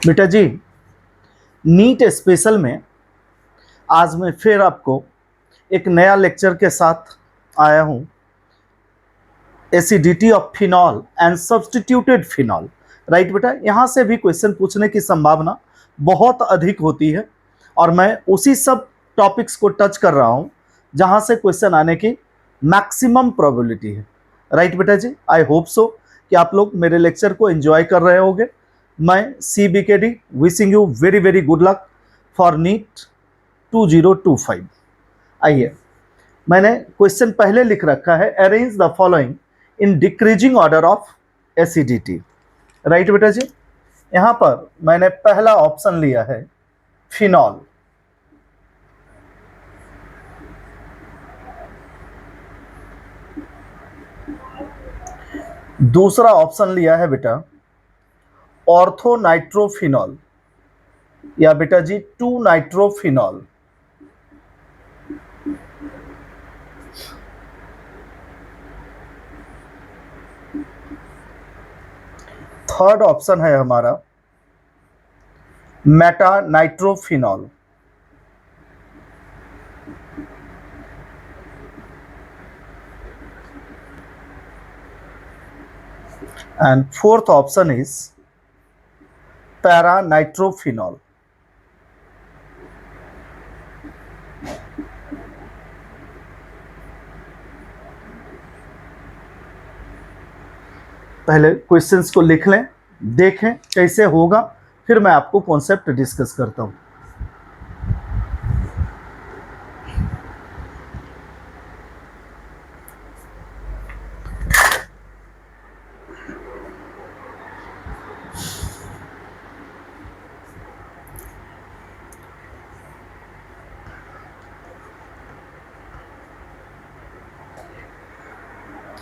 बेटा जी, NEET special में आज मैं फिर आपको एक नया लेक्चर के साथ आया हूँ। Acidity of phenol and substituted phenol. Right बेटा, यहाँ से भी क्वेश्चन पूछने की संभावना बहुत अधिक होती है और मैं उसी सब टॉपिक्स को टच कर रहा हूँ जहाँ से क्वेश्चन आने की मैक्सिमम प्रोबेबिलिटी है। राइट बेटा जी, आई होप सो कि आप लोग मेरे लेक्चर को एंजॉय कर रहे होंगे। मैं CBKD wishing you very very good luck for NEET 2025। आइए, मैंने क्वेश्चन पहले लिख रखा है, arrange the following in decreasing order of acidity. Right बेटा जी, यहां पर मैंने पहला ऑप्शन लिया है फिनॉल, दूसरा ऑप्शन लिया है बेटा ऑर्थो नाइट्रोफिनॉल या बेटा जी 2-नाइट्रोफिनॉल, थर्ड ऑप्शन है हमारा Meta nitrophenol, and fourth option is para nitrophenol. पहले क्वेश्चंस को लिख लें, देखें कैसे होगा, फिर मैं आपको कॉन्सेप्ट डिस्कस करता हूं।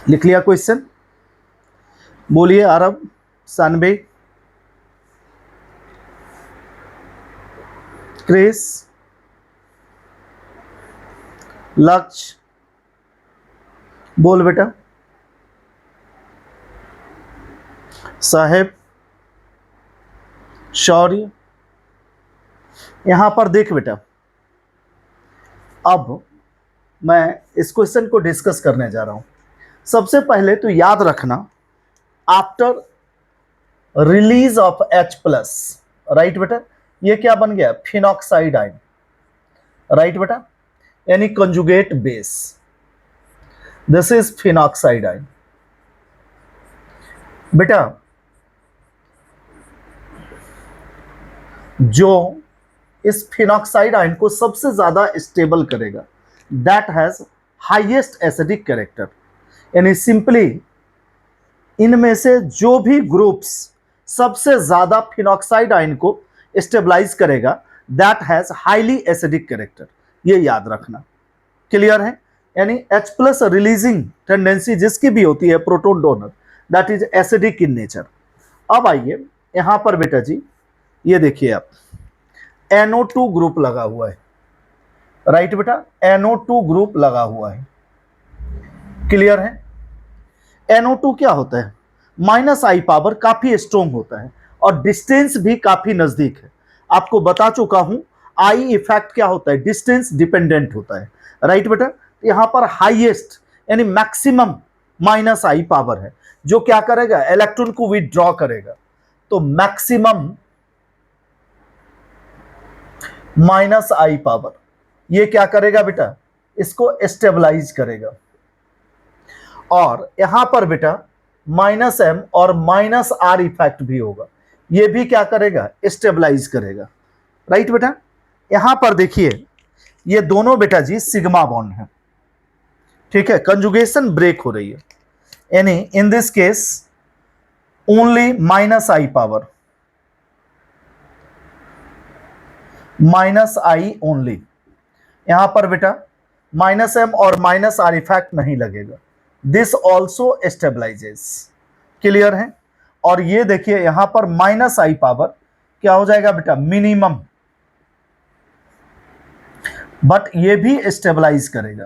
लिख लिया क्वेश्चन? बोलिए आरब, सानबे, क्रिस, लक्ष्य, बोल बेटा, साहेब, शौर्य। यहां पर देख बेटा, अब मैं इस क्वेश्चन को डिस्कस करने जा रहा हूं। सबसे पहले तो याद रखना, after release of H+, right बेटा, ये क्या बन गया? Phenoxide ion. राइट बेटा, यानी conjugate base, this is phenoxide ion. बेटा जो इस फिनॉक्साइड आयन को सबसे ज्यादा स्टेबल करेगा, that has highest acidic character, यानी सिंपली इनमें से जो भी ग्रुप्स सबसे ज्यादा फिनॉक्साइड आयन को स्टेबलाइज करेगा, that has highly acidic character. ये याद रखना, क्लियर है? यानी H+ रिलीजिंग टेंडेंसी जिसकी भी होती है proton donor, that is acidic in nature. अब आइए यहां पर बेटा जी, ये देखिए आप, NO2 ग्रुप लगा हुआ है। राइट बेटा, NO2 ग्रुप लगा हुआ है, क्लियर है? NO2 क्या होता है? -I पावर काफी स्ट्रॉन्ग होता है और डिस्टेंस भी काफी नजदीक है। आपको बता चुका हूं आई इफेक्ट क्या होता है, डिस्टेंस डिपेंडेंट होता है। राइट बेटा, यहां पर हाईएस्ट यानी मैक्सिमम -I पावर है, जो क्या करेगा? इलेक्ट्रॉन को विथड्रॉ करेगा। तो मैक्सिमम -I पावर ये क्या करेगा बेटा? इसको स्टेबलाइज करेगा। और यहां पर बेटा -M और -R इफेक्ट भी होगा, ये भी क्या करेगा? स्टेबलाइज करेगा। राइट बेटा, यहां पर देखिए ये दोनों बेटा जी सिग्मा बॉन्ड है, ठीक है? कंजुगेशन ब्रेक हो रही है, यानी in this case only -I power, -I only. यहां पर बेटा -M और -R इफेक्ट नहीं लगेगा, दिस ऑल्सो स्टेबलाइजेस, क्लियर है? और ये देखिए यहां पर -I पावर क्या हो जाएगा बेटा? मिनिमम, बट ये भी स्टेबलाइज करेगा।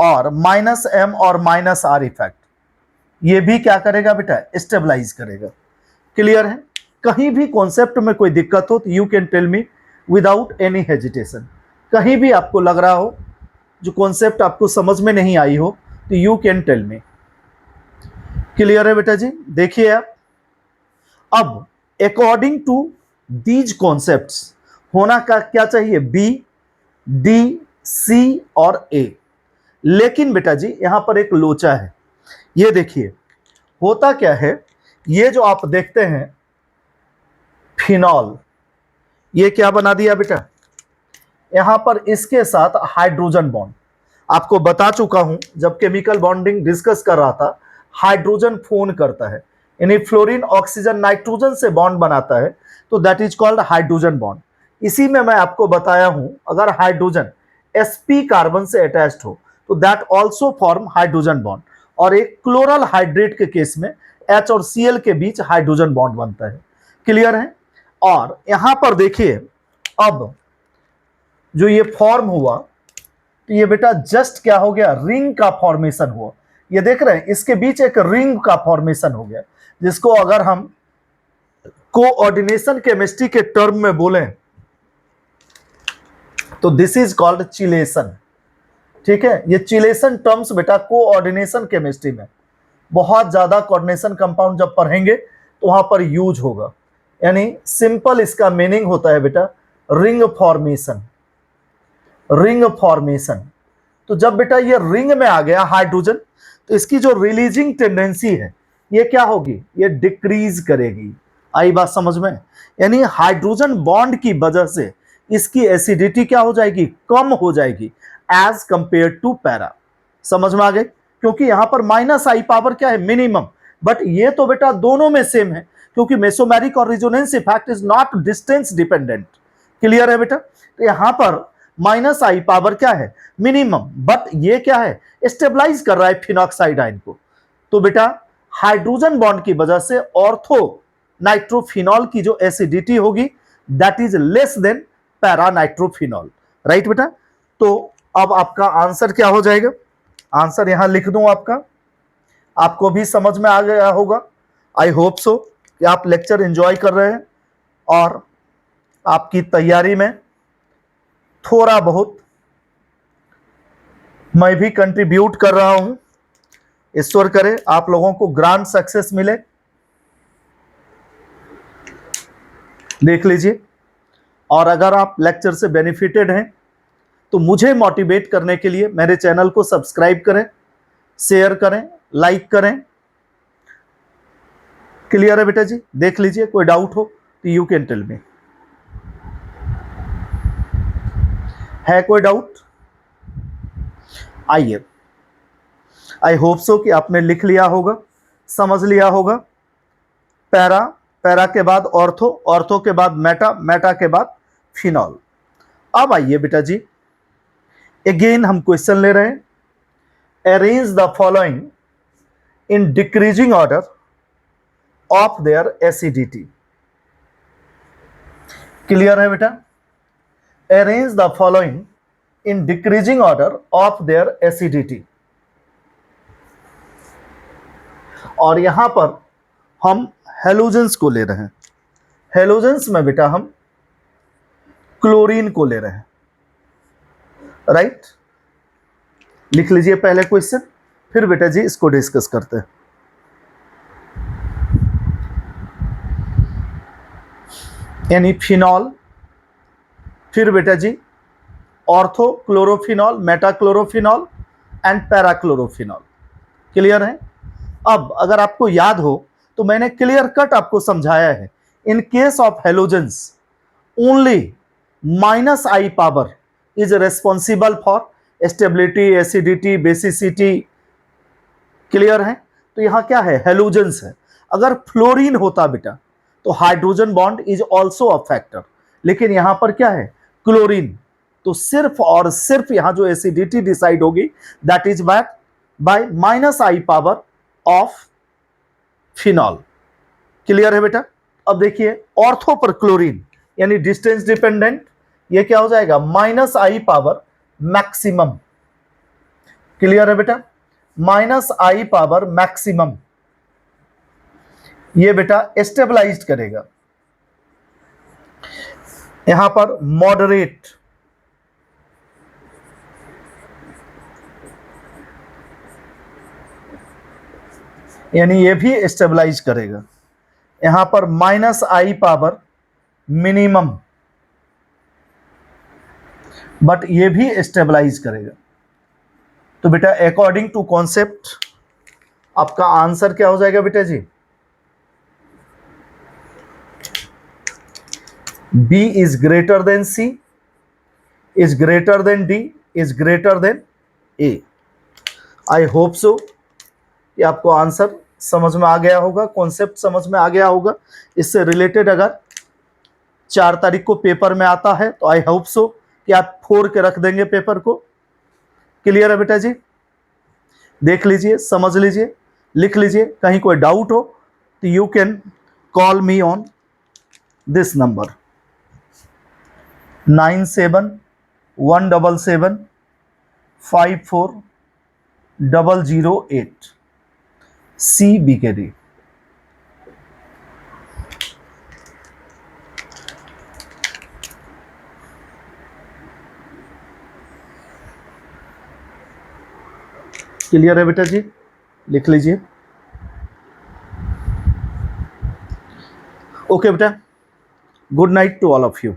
और -M और -R इफेक्ट ये भी क्या करेगा बेटा? स्टेबलाइज करेगा, क्लियर है? कहीं भी कॉन्सेप्ट में कोई दिक्कत हो तो you can tell me without any hesitation. कहीं भी आपको लग रहा हो जो कॉन्सेप्ट आपको समझ में नहीं आई हो तो you can tell me. Clear है बेटा जी? देखिए आप, अब अकॉर्डिंग टू दीज कॉन्सेप्ट्स होना का क्या चाहिए, बी, डी, सी और ए। लेकिन बेटा जी यहां पर एक लोचा है। ये देखिए होता क्या है, ये जो आप देखते हैं फिनॉल, ये क्या बना दिया बेटा, यहां पर इसके साथ हाइड्रोजन बॉन्ड। आपको बता चुका हूं जब केमिकल बॉन्डिंग डिस्कस कर रहा था, हाइड्रोजन फोन करता है, यानी फ्लोरीन ऑक्सीजन नाइट्रोजन से बॉन्ड बनाता है, तो that is called hydrogen bond. इसी में मैं आपको बताया हूं अगर हाइड्रोजन sp कार्बन से अटैच्ड हो तो that also form hydrogen bond, और एक क्लोरल हाइड्रेट के केस में H और Cl के बीच हाइड्रोजन बॉन्ड बनता है। क्लियर है? और यहां पर देखिए अब जो ये फॉर्म हुआ तो ये बेटा जस्ट क्या हो गया, रिंग का फॉर्मेशन हुआ। ये देख रहे हैं इसके बीच एक रिंग का फॉर्मेशन हो गया, जिसको अगर हम कोऑर्डिनेशन केमिस्ट्री के टर्म में बोलें तो दिस इज कॉल्ड चिलेशन। ठीक है, ये चिलेशन टर्म्स बेटा कोऑर्डिनेशन केमिस्ट्री में बहुत ज्यादा कोऑर्डिनेशन कंपाउंड जब पढ़ेंगे तो वहां पर यूज होगा। यानी सिंपल इसका मीनिंग होता है बेटा रिंग फॉर्मेशन। रिंग फॉर्मेशन, तो जब बेटा ये रिंग में आ गया हाइड्रोजन तो इसकी जो रिलीजिंग टेंडेंसी है ये क्या होगी, ये डिक्रीज करेगी। आई बात समझ में? यानी हाइड्रोजन बॉन्ड की वजह से इसकी एसिडिटी क्या हो जाएगी, कम हो जाएगी एज कंपेयर टू पैरा। समझ में आ गए? क्योंकि यहां पर माइनस आई पावर क्या है, मिनिमम, बट ये तो बेटा दोनों में सेम है क्योंकि मेसोमेरिक और resonance effect is not distance dependent. Clear है बेटा? तो यहां पर माइनस आई पावर क्या है, मिनिमम, बट ये क्या है, स्टेबलाइज कर रहा है फिनॉक्साइड आयन को। तो बेटा हाइड्रोजन बॉन्ड की वजह से ऑर्थो नाइट्रोफिनॉल की जो एसिडिटी होगी that is less than para nitrophenol. Right बेटा? तो अब आपका आंसर क्या हो जाएगा, आंसर यहां लिख दूं आपका, आपको भी समझ में आ गया होगा। आई होप सो कि आप लेक्चर एंजॉय कर रहे हैं और आपकी तैयारी में थोड़ा बहुत मैं भी कंट्रीब्यूट कर रहा हूं। ईश्वर करे आप लोगों को ग्रांड सक्सेस मिले। देख लीजिए, और अगर आप लेक्चर से बेनिफिटेड हैं तो मुझे मोटिवेट करने के लिए मेरे चैनल को सब्सक्राइब करें, शेयर करें, लाइक करें। क्लियर है बेटा जी? देख लीजिए, कोई डाउट हो तो यू कैन टेल मी। है कोई डाउट? आइए, आई होप सो कि आपने लिख लिया होगा, समझ लिया होगा। पैरा, पैरा के बाद ऑर्थो, ऑर्थो के बाद मेटा, मेटा के बाद फिनॉल। अब आइए बेटा जी, अगेन हम क्वेश्चन ले रहे हैं। Arrange the following in decreasing order of their acidity. Clear है बेटा? Arrange the following in decreasing order of their acidity. और यहां पर हम हेलोजेंस को ले रहे हैं। हेलोजेंस में बेटा हम क्लोरीन को ले रहे हैं। राइट? लिख लीजिए पहले क्वेश्चन, फिर बेटा जी इसको डिस्कस करते हैं। यानी फिनॉल, फिर बेटा जी ortho chlorophenol, meta chlorophenol and para chlorophenol. Clear है? अब अगर आपको याद हो तो मैंने क्लियर कट आपको समझाया है, in case of halogens only minus I power is responsible for stability, acidity, basicity. Clear है? तो यहां क्या है, हेलोजेंस है। अगर फ्लोरीन होता बेटा तो hydrogen bond is also a factor, लेकिन यहां पर क्या है, क्लोरीन, तो सिर्फ और सिर्फ यहां जो एसिडिटी डिसाइड होगी that is by minus I power of phenol. Clear है बेटा? अब देखिए ऑर्थो पर क्लोरीन यानी डिस्टेंस डिपेंडेंट, ये क्या हो जाएगा, माइनस आई पावर मैक्सिमम। क्लियर है बेटा? माइनस आई पावर मैक्सिमम, ये बेटा स्टेबलाइज्ड करेगा। यहां पर मॉडरेट, यानी ये भी स्टेबलाइज करेगा। यहां पर -i पावर मिनिमम, बट ये भी स्टेबलाइज करेगा। तो बेटा अकॉर्डिंग टू कॉन्सेप्ट आपका आंसर क्या हो जाएगा बेटा जी? B is greater than C, is greater than D, is greater than A। I hope so कि आपको आंसर समझ में आ गया होगा, कॉन्सेप्ट समझ में आ गया होगा। इससे रिलेटेड अगर 4 तारीख को पेपर में आता है तो आई होप सो कि आप फोड़ के रख देंगे पेपर को। क्लियर है बेटा जी? देख लीजिए, समझ लीजिए, लिख लीजिए। कहीं कोई डाउट हो तो you can call me on this number 9717754008 CBKD। Clear है बेटा जी? लिख लीजिए। ओके बेटा, good night to all of you.